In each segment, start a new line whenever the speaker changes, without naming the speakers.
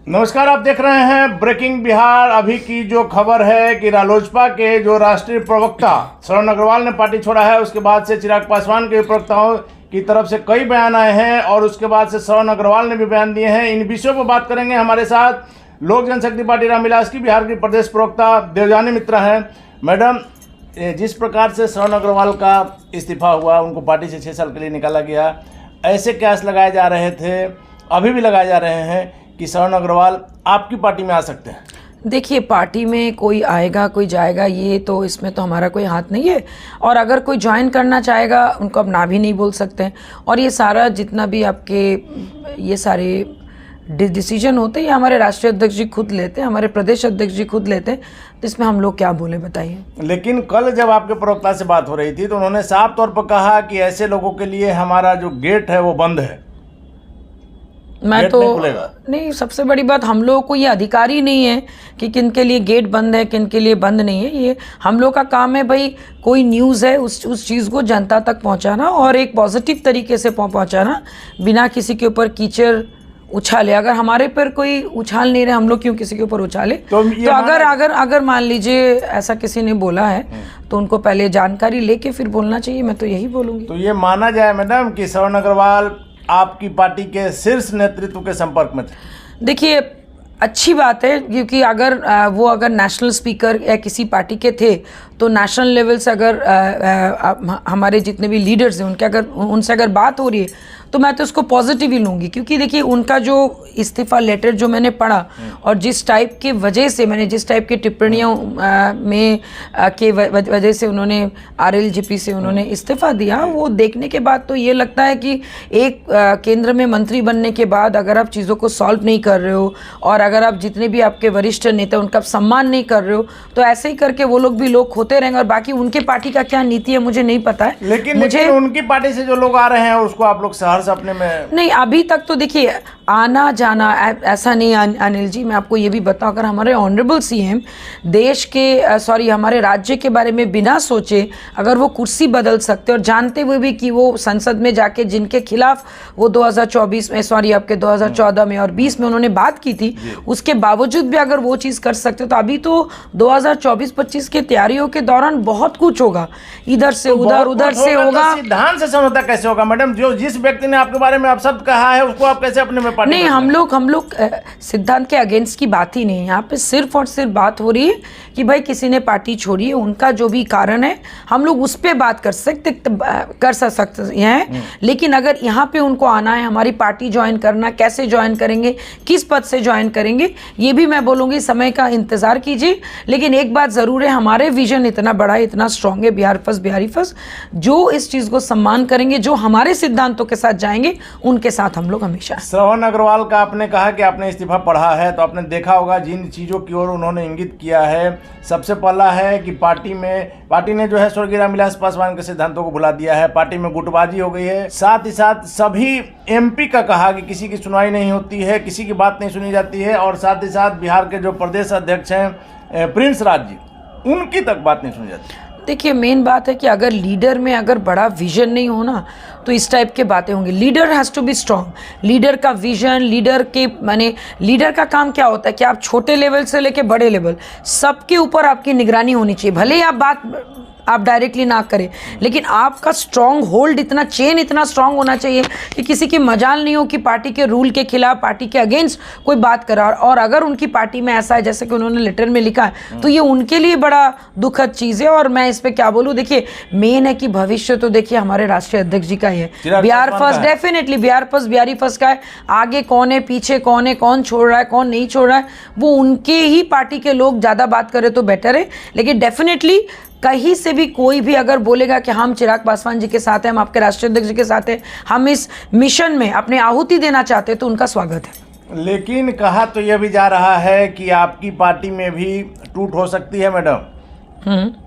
नमस्कार, आप देख रहे हैं ब्रेकिंग बिहार। अभी की जो खबर है कि रालोसपा के जो राष्ट्रीय प्रवक्ता शरद अग्रवाल ने पार्टी छोड़ा है, उसके बाद से चिराग पासवान के प्रवक्ताओं की तरफ से कई बयान आए हैं और उसके बाद से शरद अग्रवाल ने भी बयान दिए हैं। इन विषयों पर बात करेंगे। हमारे साथ लोक जनशक्ति पार्टी रामविलास की बिहार की प्रदेश प्रवक्ता देवजानी मित्रा हैं। मैडम, जिस प्रकार से शरद अग्रवाल का इस्तीफा हुआ, उनको पार्टी से 6 साल के लिए निकाला गया, ऐसे कयास लगाए जा रहे थे, अभी भी लगाए जा रहे हैं कि शरद अग्रवाल आपकी पार्टी में आ सकते हैं।
देखिए, पार्टी में कोई आएगा कोई जाएगा, ये तो इसमें तो हमारा कोई हाथ नहीं है। और अगर कोई ज्वाइन करना चाहेगा, उनको अब ना भी नहीं बोल सकते हैं। और ये सारा जितना भी आपके ये सारे डिसीजन होते हैं, ये हमारे राष्ट्रीय अध्यक्ष जी खुद लेते हैं, हमारे प्रदेश अध्यक्ष जी खुद लेते हैं। तो इसमें हम लोग क्या बोले, बताइए। लेकिन
कल जब आपके प्रवक्ता से बात हो रही थी तो उन्होंने साफ तौर पर कहा कि ऐसे लोगों के लिए हमारा जो गेट है वो बंद है।
मैं तो नहीं, सबसे बड़ी बात, हम लोगों को ये अधिकार ही नहीं है कि किन के लिए गेट बंद है, किन के लिए बंद नहीं है। ये हम लोग का काम है भाई, कोई न्यूज़ है उस चीज़ को जनता तक पहुंचाना और एक पॉजिटिव तरीके से पहुंचाना, बिना किसी के ऊपर कीचड़ उछाले। अगर हमारे पर कोई उछाल नहीं रहे, हम लोग क्यों किसी के ऊपर उछाले। तो अगर मान लीजिए ऐसा किसी ने बोला है तो उनको पहले जानकारी लेके फिर बोलना चाहिए। मैं तो यही बोलूँगी।
तो ये माना जाए मैडम कि शरद अग्रवाल आपकी पार्टी के शीर्ष नेतृत्व के संपर्क में थे?
देखिए, अच्छी बात है, क्योंकि अगर वो नेशनल स्पीकर या किसी पार्टी के थे तो नेशनल लेवल से अगर हमारे जितने भी लीडर्स हैं उनसे अगर बात हो रही है तो मैं तो उसको पॉजिटिव ही लूँगी। क्योंकि देखिए, उनका जो इस्तीफ़ा लेटर जो मैंने पढ़ा और जिस टाइप के वजह से मैंने जिस टाइप की टिप्पणियों में के वजह से उन्होंने RLJP से उन्होंने इस्तीफ़ा दिया, वो देखने के बाद तो ये लगता है कि एक केंद्र में मंत्री बनने के बाद अगर आप चीज़ों को सॉल्व नहीं कर रहे हो और अगर आप जितने भी आपके वरिष्ठ नेता उनका सम्मान नहीं कर रहे हो, तो ऐसे ही करके वो लोग भी लोग होते रहेंगे। और बाकी उनके पार्टी का क्या नीति है मुझे नहीं पता है।
लेकिन उनकी पार्टी से जो लोग आ रहे हैं उसको आप लोग सहर्ष अपने में
नहीं, अभी तक तो देखिए आना जाना ऐसा नहीं। अनिल जी, मैं आपको ये भी बताऊं, अगर हमारे ऑनरेबल CM देश के हमारे राज्य के बारे में बिना सोचे अगर वो कुर्सी बदल सकते और जानते हुए भी कि वो संसद में जाके जिनके खिलाफ वो 2024 में आपके 2014 में और 20 में उन्होंने बात की थी, उसके बावजूद भी अगर वो चीज़ कर सकते तो अभी तो 2024-25 के तैयारियों के दौरान बहुत कुछ होगा, इधर से उधर से होगा।
सिद्धांत से समझौता कैसे होगा मैडम? जो जिस व्यक्ति ने आपके बारे में आप शब्द कहा है उसको आप कैसे अपने में पार्टी
नहीं, हम लोग सिद्धांत के अगेंस्ट की बात ही नहीं है। यहाँ पे सिर्फ और सिर्फ बात हो रही है कि भाई किसी ने पार्टी छोड़ी है, उनका जो भी कारण है हम लोग उस पर बात कर सकते हैं। लेकिन अगर यहाँ पे उनको आना है, हमारी पार्टी ज्वाइन करना, कैसे ज्वाइन करेंगे, किस पद से ज्वाइन करेंगे, ये भी मैं बोलूँगी समय का इंतज़ार कीजिए। लेकिन एक बात ज़रूर है, हमारे विजन इतना बड़ा है, इतना स्ट्रॉन्ग है, बिहार फर्स्ट बिहारी फर्स्ट। जो इस चीज़ को सम्मान करेंगे, जो हमारे सिद्धांतों के साथ जाएंगे, उनके साथ हम लोग हमेशा।
शरद अग्रवाल का आपने कहा कि आपने इस्तीफा पढ़ा है, तो आपने देखा होगा जिन चीज़ों की ओर उन्होंने इंगित किया है। सबसे पहला है कि पार्टी ने जो है स्वर्गीय रामविलास पासवान के सिद्धांतों को भुला दिया है, पार्टी में गुटबाजी हो गई है। साथ ही साथ सभी MP का कहा कि किसी की सुनवाई नहीं होती है, किसी की बात नहीं सुनी जाती है। और साथ ही साथ बिहार के जो प्रदेश अध्यक्ष हैं प्रिंस राज जी, उनकी तक बात नहीं सुनी जाती।
देखिए, मेन बात है कि अगर लीडर में अगर बड़ा विजन नहीं हो ना तो इस टाइप के बातें होंगी। Leader has to be strong. Leader का विजन, लीडर का काम क्या होता है कि आप छोटे लेवल से लेके बड़े लेवल सबके ऊपर आपकी निगरानी होनी चाहिए। भले ही आप डायरेक्टली ना करें, लेकिन आपका स्ट्रॉन्ग होल्ड चेन इतना स्ट्रॉन्ग होना चाहिए कि किसी की मजाल नहीं हो कि पार्टी के रूल के खिलाफ, पार्टी के अगेंस्ट कोई बात करा। और अगर उनकी पार्टी में ऐसा है जैसे कि उन्होंने लेटर में लिखा है, तो ये उनके लिए बड़ा दुखद चीज़ है। और मैं इस पर क्या बोलूँ, देखिए मेन है कि भविष्य तो देखिए हमारे राष्ट्रीय अध्यक्ष जी का ही है। Bihar first, definitely Bihar first Bihari first का है। आगे कौन है, पीछे कौन है, कौन छोड़ रहा है, कौन नहीं छोड़ रहा है, वो उनके ही पार्टी के लोग ज़्यादा बात करें तो बेटर है। लेकिन डेफिनेटली कहीं से भी कोई भी अगर बोलेगा कि हम चिराग पासवान जी के साथ हैं, हम आपके राष्ट्रीय अध्यक्ष जी के साथ हैं, हम इस मिशन में अपने आहुति देना चाहते हैं, तो उनका स्वागत है।
लेकिन कहा तो यह भी जा रहा है कि आपकी पार्टी में भी टूट हो सकती है मैडम।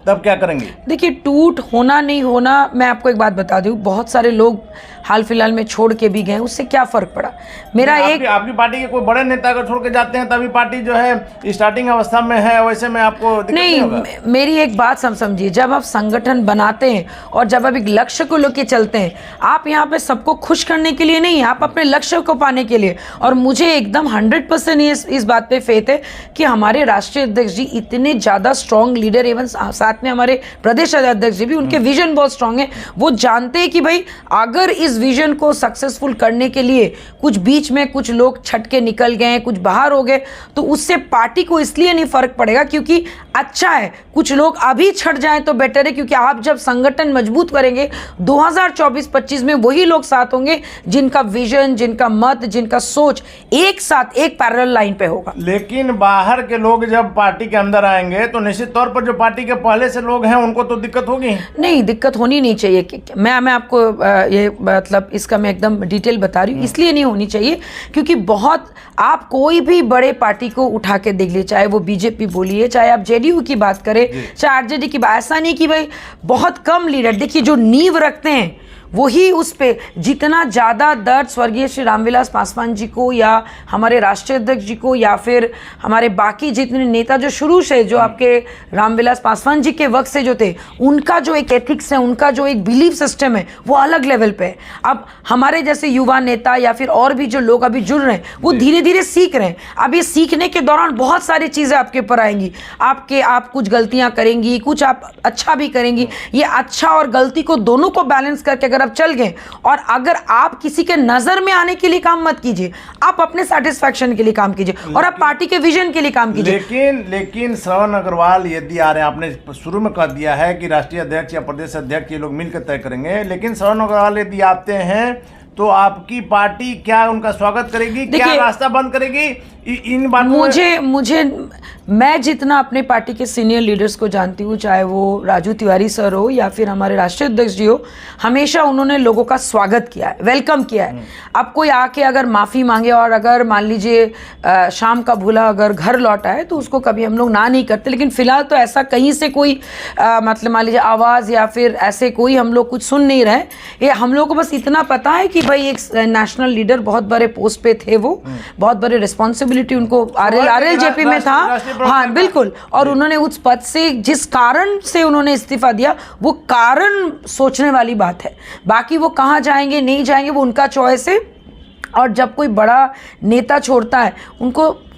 तब क्या करेंगे?
देखिए, टूट होना नहीं होना, मैं आपको एक बात बता दूं, बहुत सारे लोग हाल फिलहाल में छोड़ के भी गए, उससे क्या फर्क पड़ा? मेरा एक
आपकी पार्टी के कोई बड़े नेता अगर छोड़ के जाते हैं तभी पार्टी जो है स्टार्टिंग अवस्था में है, वैसे में आपको दिक्कत नहीं होगा?
मेरी एक बात समझिए, जब आप संगठन बनाते हैं और जब आप एक लक्ष्य को लेके चलते हैं, आप यहाँ पे सबको खुश करने के लिए नहीं, आप अपने लक्ष्य को पाने के लिए। और मुझे एकदम 100% इस बात पे फेथ है कि हमारे राष्ट्रीय अध्यक्ष जी इतने ज़्यादा स्ट्रॉन्ग लीडर, एवं साथ में हमारे प्रदेश अध्यक्ष जी भी, उनके विजन बहुत स्ट्रांग है। वो जानते हैं कि भाई अगर इस विजन को सक्सेसफुल करने के लिए कुछ बीच में कुछ लोग छट के निकल गए, कुछ बाहर हो गए, तो उससे पार्टी को इसलिए नहीं फर्क पड़ेगा क्योंकि अच्छा है कुछ लोग अभी छट जाएं तो बेटर है, क्योंकि आप जब संगठन मजबूत करेंगे 2024-25 में वही लोग साथ होंगे जिनका विजन, जिनका मत, जिनका सोच एक साथ एक पैरेलल लाइन पे होगा।
लेकिन बाहर के लोग जब पार्टी के अंदर आएंगे तो निश्चित तौर पर जो पार्टी के पहले से लोग हैं उनको तो दिक्कत होगी।
नहीं, दिक्कत होनी नहीं चाहिए। मैं आपको ये मतलब इसका मैं एकदम डिटेल बता रही हूँ, इसलिए नहीं होनी चाहिए क्योंकि बहुत, आप कोई भी बड़े पार्टी को उठा के देख लीजिए, चाहे वो बीजेपी बोलिए, चाहे आप जेडीयू की बात करें, चाहे आरजेडी की बात, ऐसा नहीं कि भाई बहुत कम लीडर, देखिए जो नींव रखते हैं वही उस पे जितना ज़्यादा दर्द स्वर्गीय श्री रामविलास पासवान जी को या हमारे राष्ट्रीय अध्यक्ष जी को या फिर हमारे बाकी जितने नेता जो शुरू से जो आपके रामविलास पासवान जी के वक्त से जो थे, उनका जो एक एथिक्स है, उनका जो एक बिलीफ सिस्टम है वो अलग लेवल पे है। अब हमारे जैसे युवा नेता या फिर और भी जो लोग अभी जुड़ रहे हैं वो धीरे धीरे सीख रहे हैं। अब ये सीखने के दौरान बहुत सारी चीज़ें आपके ऊपर आएंगी, आप कुछ गलतियाँ करेंगी, कुछ आप अच्छा भी करेंगी। ये अच्छा और गलती को दोनों को बैलेंस करके अगर आप चल गए, और अगर आप किसी के नजर में आने के लिए काम मत कीजिए, आप अपने सेटिस्फैक्शन के लिए काम कीजिए और आप पार्टी के विजन के लिए काम कीजिए।
लेकिन श्रवण अग्रवाल यदि आ रहे हैं, आपने शुरू में कह दिया है कि राष्ट्रीय अध्यक्ष या प्रदेश अध्यक्ष ये लोग मिलकर तय करेंगे, लेकिन श्रवण अग्रवाल यदि आते हैं तो आपकी पार्टी क्या उनका स्वागत करेगी, क्या रास्ता बंद करेगी? इन बातों
मुझे मैं जितना अपने पार्टी के सीनियर लीडर्स को जानती हूँ, चाहे वो राजू तिवारी सर हो या फिर हमारे राष्ट्रीय अध्यक्ष जी हो, हमेशा उन्होंने लोगों का स्वागत किया है, वेलकम किया है। अब कोई आके अगर माफ़ी मांगे और अगर मान लीजिए शाम का भूला अगर घर लौटा है तो उसको कभी हम लोग ना नहीं करते, लेकिन फिलहाल तो ऐसा कहीं से कोई मतलब मान लीजिए आवाज़ या फिर ऐसे कोई हम लोग कुछ सुन नहीं रहे। ये हम लोग को बस इतना पता है कि भाई एक नेशनल लीडर, बहुत बड़े पोस्ट पे थे, वो बहुत बड़े रिस्पॉन्सिबिलिटी उनको RLJP में था, हाँ बिल्कुल, और उन्होंने उस पद से जिस कारण से उन्होंने इस्तीफा दिया वो कारण सोचने वाली बात है। बाकी वो कहाँ जाएंगे नहीं जाएंगे वो उनका चॉइस है। और जब कोई बड़ा नेता छोड़ता है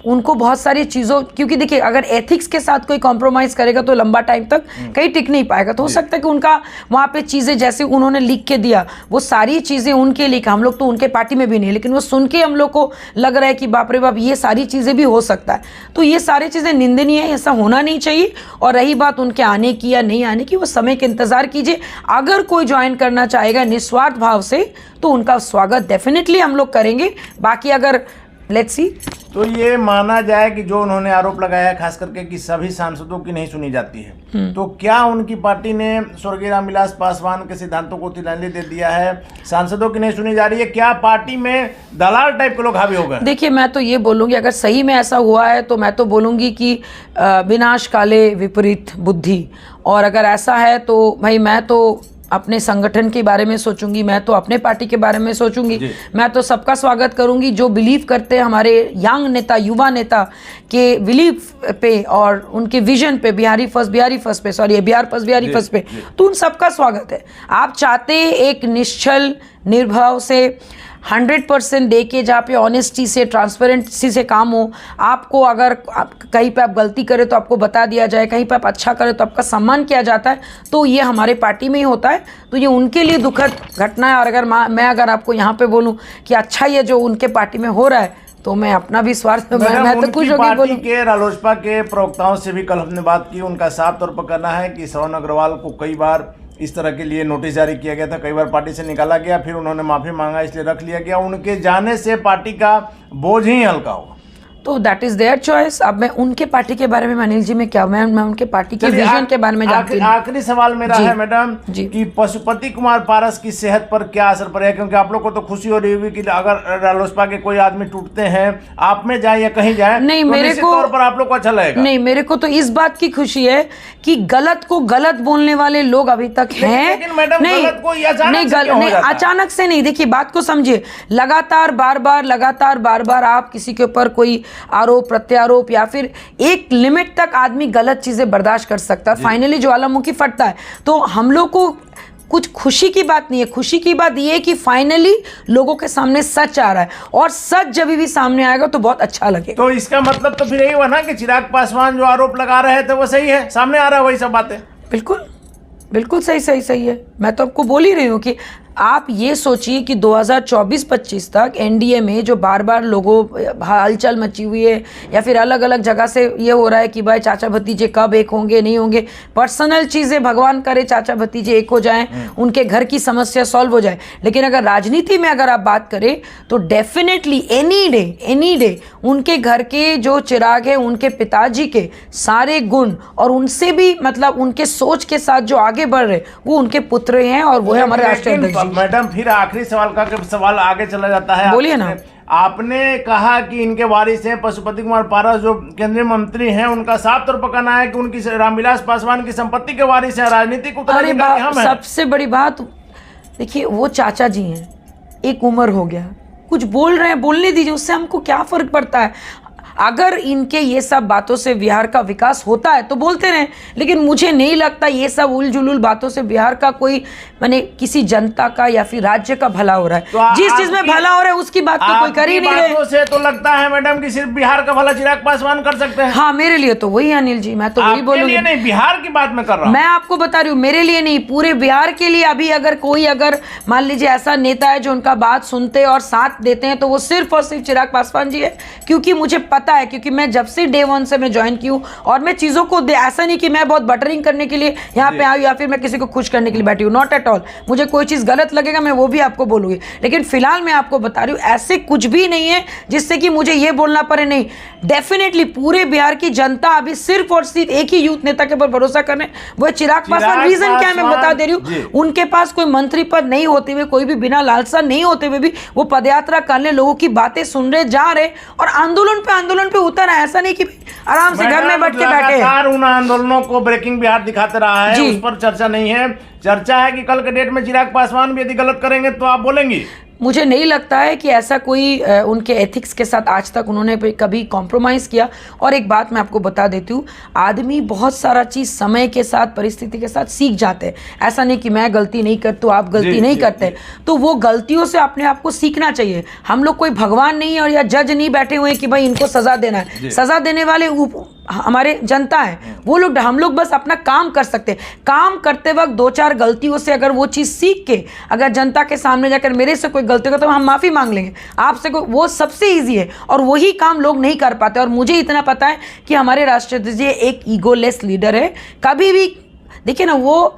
उनको बहुत सारी चीज़ों, क्योंकि देखिए अगर एथिक्स के साथ कोई कॉम्प्रोमाइज़ करेगा तो लंबा टाइम तक कहीं टिक नहीं पाएगा। तो हो सकता है कि उनका वहाँ पे चीज़ें जैसे उन्होंने लिख के दिया वो सारी चीज़ें उनके लिए, हम लोग तो उनके पार्टी में भी नहीं, लेकिन वो सुन के हम लोग को लग रहा है कि बाप रे बाप ये सारी चीज़ें भी हो सकता है। तो ये सारी चीज़ें निंदनीय है, ऐसा होना नहीं चाहिए। और रही बात उनके आने की या नहीं आने की, वो समय के इंतज़ार कीजिए। अगर कोई ज्वाइन करना चाहेगा निस्वार्थ भाव से तो उनका स्वागत डेफिनेटली हम लोग करेंगे। बाकी अगर लेट्स सी,
तो ये माना जाए कि जो उन्होंने आरोप लगाया है खास करके कि सभी सांसदों की नहीं सुनी जाती है, तो क्या उनकी पार्टी ने स्वर्गीय रामविलास पासवान के सिद्धांतों को तिलांजलि दे दिया है? सांसदों की नहीं सुनी जा रही है, क्या पार्टी में दलाल टाइप के लोग हावी हो गए?
देखिए मैं तो ये बोलूँगी अगर सही में ऐसा हुआ है तो मैं तो बोलूँगी कि विनाश काले विपरीत बुद्धि, और अगर ऐसा है तो भाई मैं तो अपने संगठन के बारे में सोचूंगी, मैं तो अपने पार्टी के बारे में सोचूंगी, मैं तो सबका स्वागत करूंगी जो बिलीव करते हैं हमारे यंग नेता, युवा नेता के बिलीव पे और उनके विजन पे, बिहार फर्स्ट पे, तो उन सबका स्वागत है। आप चाहते एक निश्चल निर्भव से 100% दे के, जहाँ पे ऑनेस्टी से, ट्रांसपेरेंसी से काम हो, आपको अगर कहीं पे आप गलती करें तो आपको बता दिया जाए, कहीं पे आप अच्छा करें तो आपका सम्मान किया जाता है, तो ये हमारे पार्टी में ही होता है। तो ये उनके लिए दुखद घटना है। और अगर मैं अगर आपको यहाँ पे बोलूँ कि अच्छा ये जो उनके पार्टी में हो रहा है तो मैं अपना भी स्वार्थ मैं तो कुछ होगी बोलूँ।
के रालोसपा के प्रवक्ताओं से भी कल हमने बात की, उनका साफ तौर पर कहना है कि श्रवण अग्रवाल को कई बार इस तरह के लिए नोटिस जारी किया गया था, कई बार पार्टी से निकाला गया, फिर उन्होंने माफ़ी मांगा इसलिए रख लिया गया। उनके जाने से पार्टी का बोझ ही हल्का होगा।
तो दैट इज देयर चॉइस। अब मैं उनके पार्टी के बारे में अनिल जी में क्या, मैं उनके पार्टी के विजन के बारे में जानती हूँ।
आखिरी सवाल मेरा
जी,
है मैडम
जी।
कि पशुपति कुमार पारस की सेहत पर क्या असर पड़ेगा, क्योंकि आप लोग को तो खुशी हो रही होगी कि अगर रालोसपा के कोई आदमी टूटते हैं, आप में जाए या कहीं जाए,
नहीं,
तो
मेरे
निश्चित
को
तौर पर आप लोग को अच्छा लगेगा।
नहीं, मेरे को तो इस बात की खुशी है कि गलत को गलत बोलने वाले लोग अभी तक हैं।
लेकिन मैडम गलत को ये अचानक से क्यों हो
नहीं,
जाता है?
अचानक से नहीं। देखिए बात को समझिए, लगातार बार बार आप किसी के ऊपर कोई आरोप प्रत्यारोप या फिर एक लिमिट तक आदमी गलत चीजें बर्दाश्त कर सकता है, फाइनली ज्वालामुखी फटता है। तो हम लोग को कुछ खुशी की बात नहीं है, खुशी की बात यह है कि फाइनली लोगों के सामने सच आ रहा है, और सच जब भी सामने आएगा तो बहुत अच्छा लगेगा।
तो इसका मतलब तो फिर यही हुआ ना कि चिराग पासवान जो आरोप लगा रहे थे वो सही है, सामने आ रहा है वही सब बातें।
बिल्कुल बिल्कुल सही है। मैं तो आपको बोल ही रही हूँ कि आप ये सोचिए कि 2024-25 तक एनडीए में जो बार बार लोगों हलचल मची हुई है, या फिर अलग अलग जगह से ये हो रहा है कि भाई चाचा भतीजे कब एक होंगे नहीं होंगे, पर्सनल चीज़ें भगवान करे चाचा भतीजे एक हो जाएं, उनके घर की समस्या सॉल्व हो जाए, लेकिन अगर राजनीति में अगर आप बात करें तो डेफिनेटली एनी डे उनके घर के जो चिराग है, उनके पिताजी के सारे गुण और उनसे भी मतलब उनके सोच के साथ जो आगे बढ़ रहे वो उनके पुत्र हैं, और वो है हमारे राष्ट्रीय अध्यक्ष।
मैडम फिर आखिरी सवाल का सवाल आगे चला जाता है।
बोलिए ना।
आपने कहा कि इनके वारिस हैं पशुपति कुमार पारस जो केंद्रीय मंत्री हैं, उनका साफ तौर पर कहना है कि उनकी रामविलास पासवान की संपत्ति के वारिस हैं, राजनीतिक उत्तराधिकारी हम हैं।
सबसे बड़ी बात देखिए, वो चाचा जी हैं, एक उम्र हो गया, कुछ बोल रहे हैं बोलने दीजिए, उससे हमको क्या फर्क पड़ता है। अगर इनके ये सब बातों से बिहार का विकास होता है तो बोलते रहें, लेकिन मुझे नहीं लगता ये सब उलझुल बातों से बिहार का कोई माने किसी जनता का या फिर राज्य का भला हो रहा है।
तो
जिस चीज में भला हो रहा है उसकी बात तो कोई कर ही नहीं रहे।
से तो लगता है मैडम कि सिर्फ बिहार का भला चिराग पासवान कर सकते हैं।
हाँ, मेरे लिए तो वही है अनिल जी, मैं तो वही बोलूंगी।
नहीं, बिहार की बात मैं कर रहा हूँ।
मैं आपको बता रही हूँ, मेरे लिए नहीं, पूरे बिहार के लिए। अभी अगर कोई अगर मान लीजिए ऐसा नेता है जो उनका बात सुनते और साथ देते हैं तो वो सिर्फ और सिर्फ चिराग पासवान जी है, क्योंकि मुझे पता है, क्योंकि मैं जब से डे वन से मैं ज्वाइन की हूँ, और मैं चीजों को ऐसा नहीं कि मैं बहुत बटरिंग करने के लिए यहाँ पे आई या फिर मैं किसी को खुश करने के लिए बैठी हूँ, नॉट एट ऑल। मुझे कोई चीज गलत लगेगा मैं वो भी आपको बोलूंगी, लेकिन फिलहाल मैं आपको बता रही हूँ ऐसे कुछ भी नहीं है जिससे कि मुझे ये बोलना पड़े। नहीं, डेफिनेटली पूरे बिहार की जनता अभी सिर्फ और सिर्फ एक ही यूथ नेता के ऊपर भरोसा कर रहे हैं, वो चिराग पासवान। रीजन क्या है मैं बता दे रही हूँ, उनके पास कोई मंत्री पद नहीं होते हुए, कोई भी बिना लालसा नहीं होते हुए भी वो पदयात्रा करने, लोगों की बातें सुन रहे, जा रहे और आंदोलन पे उतर है। ऐसा नहीं कि आराम से घर में बैठ के बैठे हैं।
उन आंदोलनों को ब्रेकिंग बिहार दिखाते रहा है, उस पर चर्चा नहीं है। चर्चा है कि कल के डेट में चिराग पासवान भी यदि गलत करेंगे तो आप बोलेंगी।
मुझे नहीं लगता है कि ऐसा कोई उनके एथिक्स के साथ आज तक उन्होंने कभी कॉम्प्रोमाइज़ किया। और एक बात मैं आपको बता देती हूँ, आदमी बहुत सारा चीज़ समय के साथ, परिस्थिति के साथ सीख जाते हैं। ऐसा नहीं कि मैं गलती नहीं करता तो आप गलती नहीं करते, तो वो गलतियों से अपने आप को सीखना चाहिए। हम लोग कोई भगवान नहीं है और या जज नहीं बैठे हुए कि भाई इनको सज़ा देना है। सज़ा देने वाले हमारे जनता है, वो लोग, हम लोग बस अपना काम कर सकते हैं। काम करते वक्त दो चार गलतियों से अगर वो चीज़ सीख के अगर जनता के सामने जाकर मेरे से कोई गलती हो तो हम माफ़ी मांग लेंगे आपसे, वो सबसे ईजी है और वही काम लोग नहीं कर पाते। और मुझे इतना पता है कि हमारे राष्ट्रपति जी एक ईगोलेस लीडर है। कभी भी देखिए ना, वो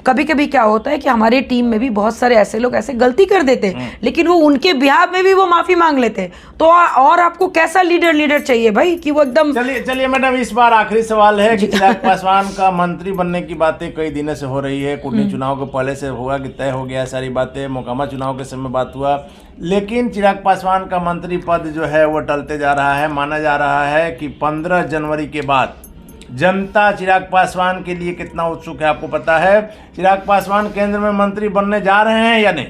कभी कभी क्या होता है कि हमारे टीम में भी बहुत सारे ऐसे लोग ऐसे गलती कर देते हैं, लेकिन वो उनके बिहाफ में भी वो माफी मांग लेते हैं। तो और आपको कैसा लीडर चाहिए भाई कि वो एकदम।
चलिए मैडम, इस बार आखिरी सवाल है कि चिराग पासवान का मंत्री बनने की बातें कई दिनों से हो रही है। कुटनी चुनाव के पहले से होगा कि तय हो गया सारी बातें, मोकामा चुनाव के समय बात हुआ, लेकिन चिराग पासवान का मंत्री पद जो है वो टलते जा रहा है। माना जा रहा है कि 15 जनवरी के बाद जनता चिराग पासवान के लिए कितना उत्सुक है आपको पता है? चिराग पासवान केंद्र में मंत्री बनने जा रहे हैं या नहीं?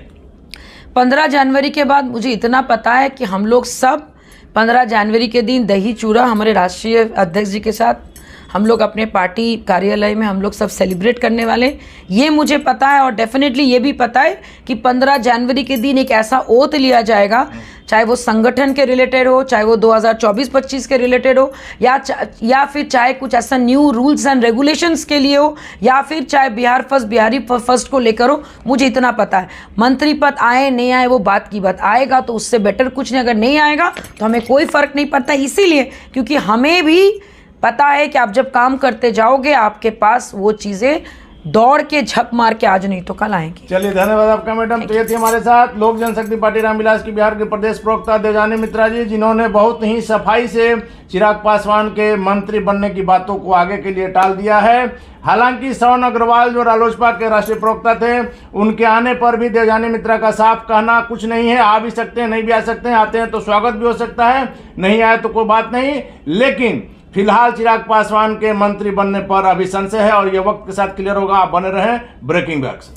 15 जनवरी के बाद मुझे इतना पता है कि हम लोग सब 15 जनवरी के दिन दही चूड़ा हमारे राष्ट्रीय अध्यक्ष जी के साथ हम लोग अपने पार्टी कार्यालय में हम लोग सब सेलिब्रेट करने वाले, ये मुझे पता है। और डेफिनेटली ये भी पता है कि 15 जनवरी के दिन एक ऐसा ओथ लिया जाएगा, चाहे वो संगठन के रिलेटेड हो, चाहे वो 2024-25 के रिलेटेड हो, या फिर चाहे कुछ ऐसा न्यू रूल्स एंड रेगुलेशंस के लिए हो, या फिर चाहे बिहार फर्स्ट, बिहारी फर्स्ट को लेकर हो। मुझे इतना पता है, मंत्री पद आए नहीं आए वो बात की बात, आएगा तो उससे बेटर कुछ नहीं, अगर नहीं आएगा तो हमें कोई फ़र्क नहीं पड़ता। इसीलिए क्योंकि हमें भी पता है कि आप जब काम करते जाओगे आपके पास वो चीज़ें दौड़ के झक मार के आज नहीं तो कल आएंगी।
चलिए धन्यवाद आपका मैडम। तो ये थी हमारे साथ लोक जनशक्ति पार्टी रामविलास की बिहार के प्रदेश प्रवक्ता देवजानी मित्रा जी, जिन्होंने बहुत ही सफाई से चिराग पासवान के मंत्री बनने की बातों को आगे के लिए टाल दिया है। हालांकि श्रवण अग्रवाल जो रालोसपा के राष्ट्रीय प्रवक्ता थे, उनके आने पर भी देवजानी मित्रा का साफ कहना कुछ नहीं है, आ भी सकते हैं, नहीं भी आ सकते हैं, आते हैं तो स्वागत भी हो सकता है, नहीं आए तो कोई बात नहीं। लेकिन फिलहाल चिराग पासवान के मंत्री बनने पर अभी संशय है और ये वक्त के साथ क्लियर होगा। आप बने रहें ब्रेकिंग बैक्स।